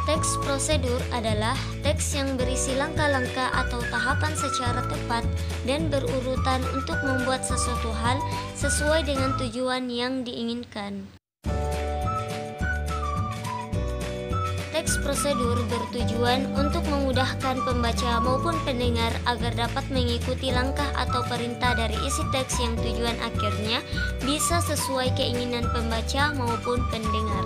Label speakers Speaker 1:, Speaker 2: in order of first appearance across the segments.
Speaker 1: Teks prosedur adalah teks yang berisi langkah-langkah atau tahapan secara tepat dan berurutan untuk membuat sesuatu hal sesuai dengan tujuan yang diinginkan. Teks prosedur bertujuan untuk memudahkan pembaca maupun pendengar agar dapat mengikuti langkah atau perintah dari isi teks yang tujuan akhirnya bisa sesuai keinginan pembaca maupun pendengar.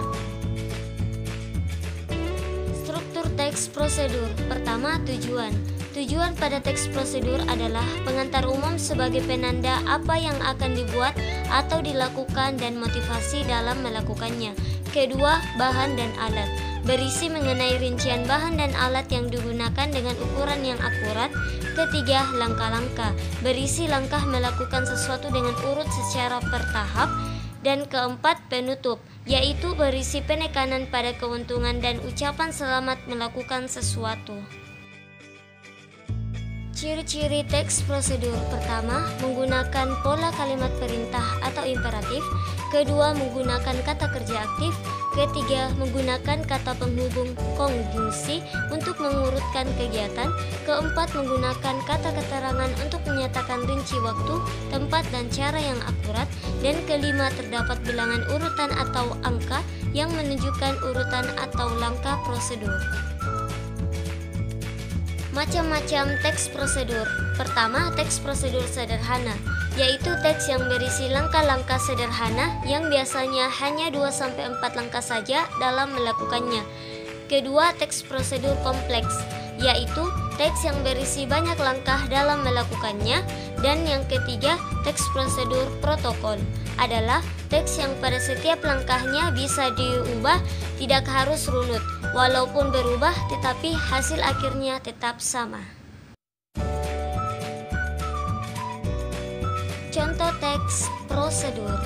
Speaker 1: Struktur teks prosedur. Pertama, tujuan. Tujuan pada teks prosedur adalah pengantar umum sebagai penanda apa yang akan dibuat atau dilakukan dan motivasi dalam melakukannya. Kedua, bahan dan alat. Berisi mengenai rincian bahan dan alat yang digunakan dengan ukuran yang akurat. Ketiga, langkah-langkah. Berisi langkah melakukan sesuatu dengan urut secara bertahap. Dan keempat, penutup, yaitu berisi penekanan pada keuntungan dan ucapan selamat melakukan sesuatu. Ciri-ciri teks prosedur. Pertama, menggunakan pola kalimat perintah atau imperatif. Kedua, menggunakan kata kerja aktif. Ketiga, menggunakan kata penghubung konjungsi untuk mengurutkan kegiatan. Keempat, menggunakan kata keterangan untuk menyatakan rinci waktu, tempat, dan cara yang akurat. Dan kelima, terdapat bilangan urutan atau angka yang menunjukkan urutan atau langkah prosedur. Macam-macam teks prosedur. Pertama, teks prosedur sederhana, yaitu teks yang berisi langkah-langkah sederhana yang biasanya hanya 2-4 langkah saja dalam melakukannya. Kedua, teks prosedur kompleks, yaitu teks yang berisi banyak langkah dalam melakukannya. Dan yang ketiga, teks prosedur protokol adalah teks yang pada setiap langkahnya bisa diubah, tidak harus runut, walaupun berubah tetapi hasil akhirnya tetap sama. Contoh teks prosedur.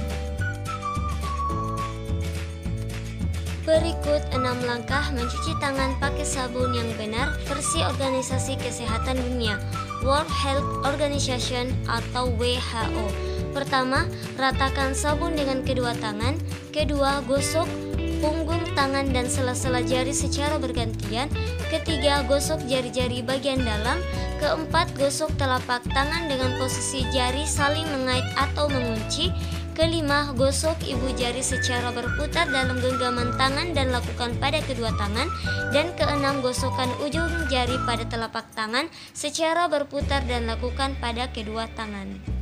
Speaker 1: Berikut 6 langkah mencuci tangan pakai sabun yang benar versi Organisasi Kesehatan Dunia, World Health Organization atau WHO. Pertama, ratakan sabun dengan kedua tangan. Kedua, gosok punggung tangan dan sela-sela jari secara bergantian. Ketiga, gosok jari-jari bagian dalam. Keempat, gosok telapak tangan dengan posisi jari saling mengait atau mengunci. Kelima, gosok ibu jari secara berputar dalam genggaman tangan dan lakukan pada kedua tangan. Dan keenam, gosokkan ujung jari pada telapak tangan secara berputar dan lakukan pada kedua tangan.